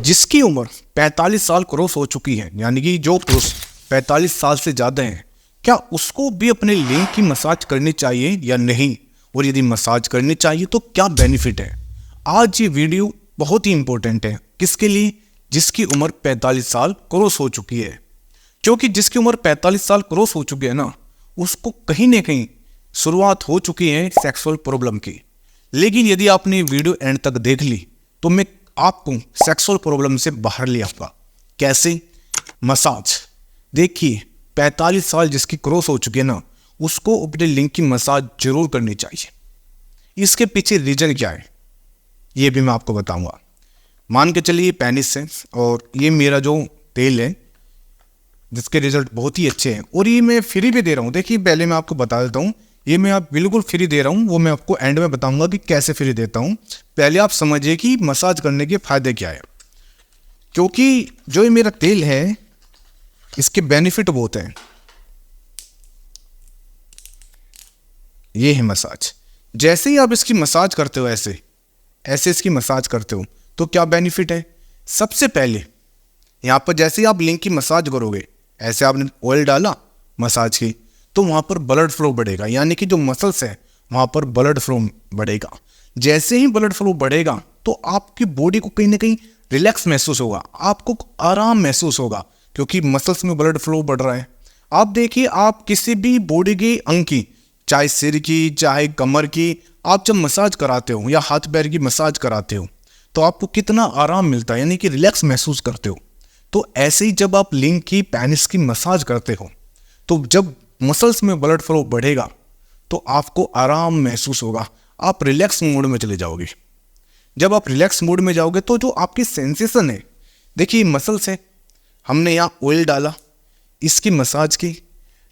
जिसकी उम्र 45 साल क्रॉस हो चुकी है, यानी कि जो पुरुष 45 साल से ज़्यादा है, क्या उसको भी अपने लिंग की मसाज करनी चाहिए या नहीं, और यदि मसाज करनी चाहिए तो क्या बेनिफिट है। आज ये वीडियो बहुत ही इंपॉर्टेंट है। किसके लिए? जिसकी उम्र 45 साल क्रॉस हो चुकी है। क्योंकि जिसकी उम्र 45 साल क्रॉस हो चुकी है ना, उसको कहीं ना कहीं शुरुआत हो चुकी है सेक्सुअल प्रॉब्लम की। लेकिन यदि आपने वीडियो एंड तक देख ली तो मैं आपको सेक्सुअल प्रॉब्लम से बाहर ले आऊंगा। कैसे? मसाज। देखिए, 45 साल जिसकी क्रॉस हो चुकी है ना, उसको अपने लिंग की मसाज जरूर करनी चाहिए। इसके पीछे रीजन क्या है ये भी मैं आपको बताऊंगा। मान के चलिए पेनिस है और ये मेरा जो तेल है जिसके रिजल्ट बहुत ही अच्छे हैं, और ये मैं फ्री भी दे रहा हूँ। देखिए, पहले मैं आपको बता देता हूँ, ये मैं आप बिल्कुल फ्री दे रहा हूँ, वो मैं आपको एंड में बताऊंगा कि कैसे फ्री देता हूँ। पहले आप समझिए कि मसाज करने के फायदे क्या है। क्योंकि जो ये मेरा तेल है इसके बेनिफिट बहुत हैं। ये है मसाज। जैसे ही आप इसकी मसाज करते हो, ऐसे ऐसे इसकी मसाज करते हो तो क्या बेनिफिट है। सबसे पहले यहाँ पर जैसे ही आप लिंग की मसाज करोगे, ऐसे आपने ऑयल डाला मसाज की, तो वहाँ पर ब्लड फ्लो बढ़ेगा, यानी कि जो मसल्स है वहाँ पर ब्लड फ्लो बढ़ेगा। जैसे ही ब्लड फ्लो बढ़ेगा तो आपकी बॉडी को कहीं ना कहीं रिलैक्स महसूस होगा, आपको आराम महसूस होगा, क्योंकि मसल्स में ब्लड फ्लो बढ़ रहा है। आप देखिए, आप किसी भी बॉडी के अंग की, चाहे सिर की चाहे कमर की, आप जब मसाज कराते हो या हाथ पैर की मसाज कराते हो तो आपको कितना आराम मिलता है, यानी कि रिलैक्स महसूस करते हो। तो ऐसे ही जब आप लिंग की पेनिस की मसाज करते हो तो जब मसल्स में ब्लड फ्लो बढ़ेगा तो आपको आराम महसूस होगा, आप रिलैक्स मोड में चले जाओगे। जब आप रिलैक्स मोड में जाओगे तो जो आपकी सेंसेशन है, देखिए मसल्स है, हमने यहाँ ऑयल डाला, इसकी मसाज की,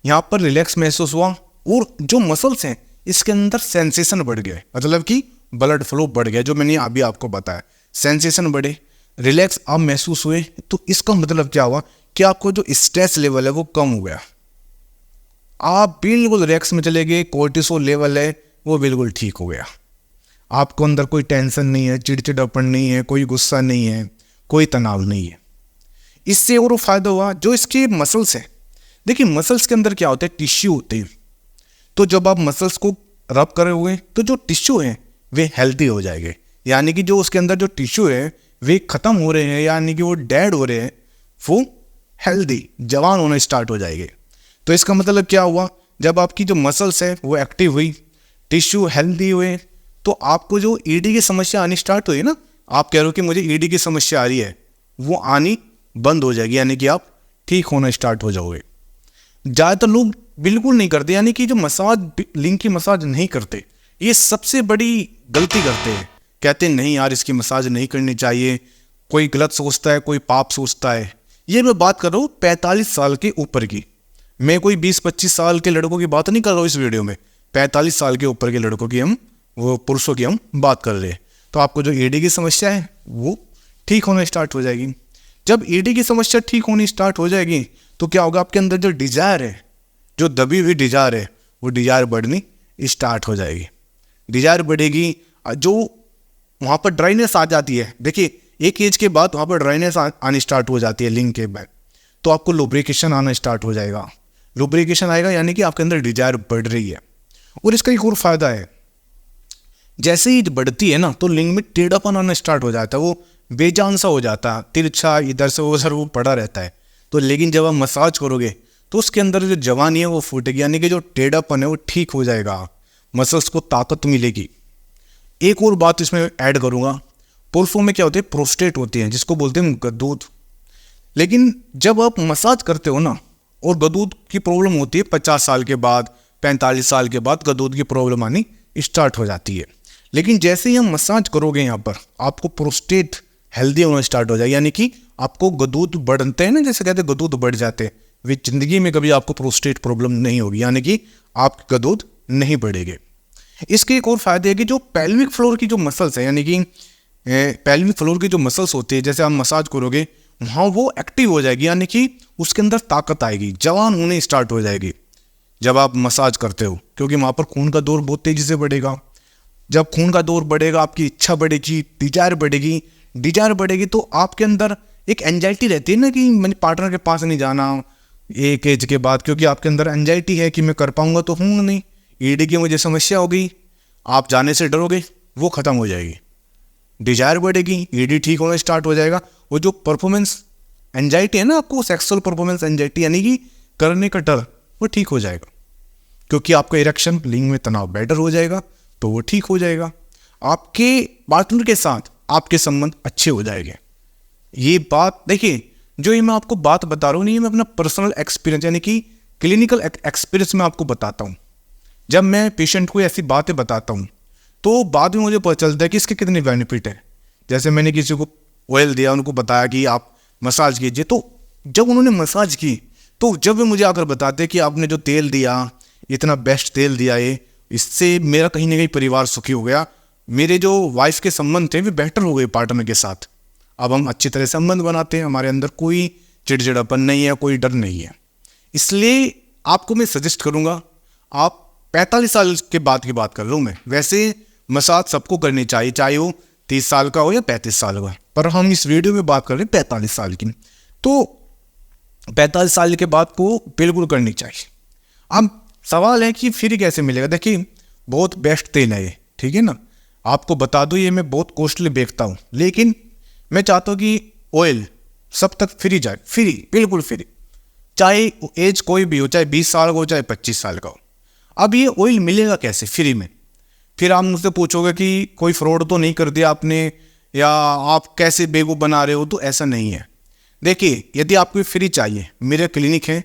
यहाँ पर रिलैक्स महसूस हुआ, और जो मसल्स हैं इसके अंदर सेंसेशन बढ़ गया, मतलब कि ब्लड फ्लो बढ़ गया। जो मैंने अभी आपको बताया, सेंसेशन बढ़े, रिलैक्स आप महसूस हुए, तो इसका मतलब क्या हुआ कि आपको जो स्ट्रेस लेवल है वो कम हो गया, आप बिल्कुल रिलैक्स में चले गए। कोर्टिसोल लेवल है वो बिल्कुल ठीक हो गया, आपको अंदर कोई टेंशन नहीं है, चिड़चिड़ापन नहीं है, कोई गुस्सा नहीं है, कोई तनाव नहीं है। इससे और फायदा हुआ जो इसके मसल्स हैं। देखिए, मसल्स के अंदर क्या होता है, टिश्यू होते हैं। तो जब आप मसल्स को रब करोगे तो जो टिश्यू है वे हेल्दी हो जाएंगे, यानी कि जो उसके अंदर जो टिश्यू है वे खत्म हो रहे हैं, यानी कि वो डेड हो रहे हैं, वो हेल्दी जवान होने स्टार्ट हो जाएंगे। तो इसका मतलब क्या हुआ, जब आपकी जो मसल्स है वो एक्टिव हुई, टिश्यू हेल्दी हुए, तो आपको जो ईडी की समस्या आनी स्टार्ट हुई ना, आप कह रहे हो कि मुझे ईडी की समस्या आ रही है, वो आनी बंद हो जाएगी, यानी कि आप ठीक होना स्टार्ट हो जाओगे। ज़्यादातर लोग बिल्कुल नहीं करते, यानी कि जो मसाज, लिंग की मसाज नहीं करते, ये सबसे बड़ी गलती करते हैं। कहते हैं नहीं यार, इसकी मसाज नहीं करनी चाहिए, कोई गलत सोचता है, कोई पाप सोचता है। ये मैं बात कर रहा हूँ 45 साल के ऊपर की, मैं कोई 20-25 साल के लड़कों की बात नहीं कर रहा हूँ इस वीडियो में। 45 साल के ऊपर के लड़कों की हम, वो पुरुषों की हम बात कर रहे हैं। तो आपको जो ईडी की समस्या है वो ठीक होना स्टार्ट हो जाएगी। जब ईडी की समस्या ठीक होनी स्टार्ट हो जाएगी तो क्या होगा, आपके अंदर जो डिजायर है, जो दबी हुई डिजायर है, वो डिजायर बढ़नी स्टार्ट हो जाएगी। डिजायर बढ़ेगी, जो वहाँ पर ड्राइनेस आ जाती है। देखिए, एक एज के बाद वहाँ पर ड्राइनेस आनी स्टार्ट हो जाती है लिंग के बैक, तो आपको लुब्रिकेशन आना स्टार्ट हो जाएगा। लुब्रिकेशन आएगा यानी कि आपके अंदर डिजायर बढ़ रही है। और इसका एक और फायदा है, जैसे ही बढ़ती है ना तो लिंग में टेढ़ापन आना स्टार्ट हो जाता है, वो बेजान सा हो जाता है, तिरछा इधर से उधर वो पड़ा रहता है। तो लेकिन जब आप मसाज करोगे तो उसके अंदर जो जवानी है वो फूटेगी, यानी कि जो टेढ़ापन है वो ठीक हो जाएगा, मसल्स को ताकत मिलेगी। एक और बात इसमें ऐड करूंगा, पुरुषों में क्या होते हैं, प्रोस्टेट होती है, जिसको बोलते हैं गदूद। लेकिन जब आप मसाज करते हो ना, और गदूद की प्रॉब्लम होती है 50 साल के बाद, 45 साल के बाद गदूद की प्रॉब्लम आनी स्टार्ट हो जाती है। लेकिन जैसे ही हम मसाज करोगे यहाँ पर, आपको प्रोस्टेट हेल्दी होना स्टार्ट हो जाएगा, यानी कि आपको गदूद बढ़ते हैं ना, जैसे कहते हैं गदूद बढ़ जाते हैं, वे जिंदगी में कभी आपको प्रोस्टेट प्रॉब्लम नहीं होगी, यानी कि आपके गदूद नहीं बढ़ेंगे। इसके एक और फायदे है कि जो पेल्विक फ्लोर की जो मसल्स है, यानी कि पेल्विक फ्लोर की जो मसल्स होती है, जैसे आप मसाज करोगे वहाँ वो एक्टिव हो जाएगी, यानी कि उसके अंदर ताकत आएगी, जवान होने स्टार्ट हो जाएगी जब आप मसाज करते हो, क्योंकि वहाँ पर खून का दौर बहुत तेज़ी से बढ़ेगा। जब खून का दौर बढ़ेगा, आपकी इच्छा बढ़ेगी, डिजायर बढ़ेगी, डिजायर बढ़ेगी तो आपके अंदर एक एंजाइटी रहती है ना कि मैंने पार्टनर के पास नहीं जाना एक एज के बाद, क्योंकि आपके अंदर एंजाइटी है कि मैं कर पाऊंगा तो हूँ नहीं, ईडी की मुझे समस्या हो गई, आप जाने से डरोगे, वो ख़त्म हो जाएगी। डिजायर बढ़ेगी, ईडी ठीक होना स्टार्ट हो जाएगा। वो जो परफॉर्मेंस एंजाइटी है ना आपको, सेक्सुअल परफॉर्मेंस एंजाइटी यानी कि करने का डर, वो ठीक हो जाएगा, क्योंकि आपका इरेक्शन लिंग में तनाव बेटर हो जाएगा, तो वो ठीक हो जाएगा। आपके पार्टनर के साथ आपके संबंध अच्छे हो जाएंगे। ये बात देखिए, जो ये मैं आपको बात बता रहा हूँ नहीं, मैं अपना पर्सनल एक्सपीरियंस यानी कि क्लिनिकल एक्सपीरियंस में आपको बताता हूँ। जब मैं पेशेंट को ऐसी बातें बताता हूँ तो बाद में मुझे पता चलता है कि इसके कितने बेनिफिट है। जैसे मैंने किसी को ऑयल दिया, उनको बताया कि आप मसाज कीजिए, तो जब उन्होंने मसाज की तो जब वे मुझे आकर बताते कि आपने जो तेल दिया, इतना बेस्ट तेल दिया है, इससे मेरा कहीं ना कहीं परिवार सुखी हो गया, मेरे जो वाइफ के संबंध थे वे बेटर हो गए पार्टनर के साथ, अब हम अच्छी तरह संबंध बनाते हैं, हमारे अंदर कोई चिड़चिड़ापन नहीं है, कोई डर नहीं है। इसलिए आपको मैं सजेस्ट करूँगा, आप 45 साल के बाद की बात कर रहा हूँ मैं, वैसे मसाज सबको करनी चाहिए, चाहे वो 30 साल का हो या 35 साल का, पर हम इस वीडियो में बात कर रहे हैं 45 साल की, तो 45 साल के बाद को बिल्कुल करनी चाहिए। अब सवाल है कि फ्री कैसे मिलेगा। देखिए बहुत बेस्ट तेल है ये, ठीक है ना, आपको बता दूँ ये मैं बहुत कॉस्टली बेचता हूँ, लेकिन मैं चाहता हूँ कि ऑयल सब तक फ्री जाए, फ्री, बिल्कुल फ्री, चाहे एज कोई भी हो, चाहे 20 साल का हो चाहे 25 साल का हो। अब ये ऑयल मिलेगा कैसे फ्री में? फिर आप मुझसे पूछोगे कि कोई फ्रॉड तो नहीं कर दिया आपने, या आप कैसे बेवकूफ़ बना रहे हो, तो ऐसा नहीं है। देखिए यदि आपको फ्री चाहिए, मेरे क्लिनिक है,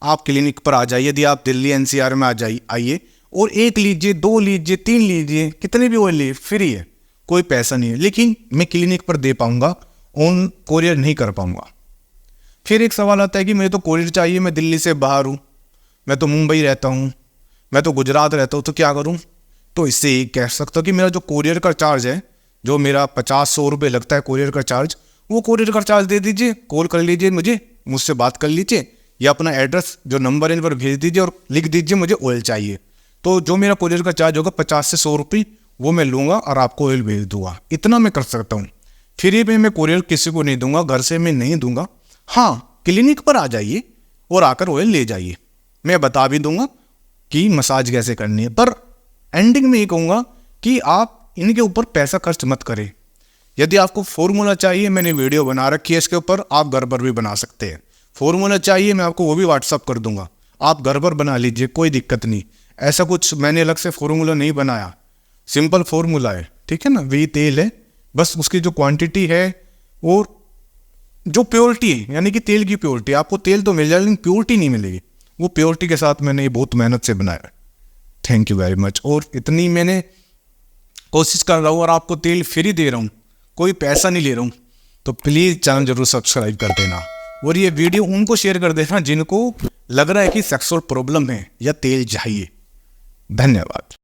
आप क्लिनिक पर आ जाइए। यदि आप दिल्ली NCR में आइए और 1 लीजिए, 2 लीजिए, 3 लीजिए, कितने भी ऑयल लिए, फ्री है, कोई पैसा नहीं है, लेकिन मैं क्लिनिक पर दे पाऊंगा, ऑन कोरियर नहीं कर पाऊंगा। फिर एक सवाल आता है कि मुझे तो कोरियर चाहिए, मैं दिल्ली से बाहर हूँ, मैं तो मुंबई रहता हूँ, मैं तो गुजरात रहता हूँ, तो क्या करूँ? तो इससे ये कह सकता हूँ कि मेरा जो कोरियर का चार्ज है, जो मेरा 50-100 रुपये लगता है कोरियर का चार्ज, वो कोरियर का चार्ज दे दीजिए, कॉल कर लीजिए मुझसे बात कर लीजिए, या अपना एड्रेस जो नंबर है इन पर भेज दीजिए और लिख दीजिए मुझे ऑयल चाहिए। तो जो मेरा कोरियर का चार्ज होगा 50 से 100 रुपये, वो मैं लूँगा और आपको ऑयल भेज दूंगा। इतना मैं कर सकता हूँ। फ्री में मैं कोरियर किसी को नहीं दूंगा, घर से मैं नहीं दूंगा। हाँ, क्लिनिक पर आ जाइए और आकर ऑयल ले जाइए, मैं बता भी दूंगा कि मसाज कैसे करनी है। पर एंडिंग में ये कहूँगा कि आप इनके ऊपर पैसा खर्च मत करें। यदि आपको फॉर्मूला चाहिए, मैंने वीडियो बना रखी है इसके ऊपर, आप घर पर भी बना सकते हैं। फॉर्मूला चाहिए, मैं आपको वो भी व्हाट्सअप कर दूंगा, आप घर पर बना लीजिए, कोई दिक्कत नहीं। ऐसा कुछ मैंने अलग से फॉर्मूला नहीं बनाया, सिंपल फॉर्मूला है, ठीक है ना। वही तेल है, बस उसकी जो क्वांटिटी है और जो प्योरिटी है, यानी कि तेल की प्योरिटी, आपको तेल तो मिल जाएगा लेकिन प्योरिटी नहीं मिलेगी, वो प्योरिटी के साथ मैंने ये बहुत मेहनत से बनाया। Thank you very much. और इतनी मैंने कोशिश कर रहा हूँ और आपको तेल फ्री दे रहा हूँ, कोई पैसा नहीं ले रहा हूँ, तो प्लीज़ चैनल जरूर सब्सक्राइब कर देना और ये वीडियो उनको शेयर कर देना जिनको लग रहा है कि सेक्सुअल प्रॉब्लम है या तेल चाहिए। धन्यवाद।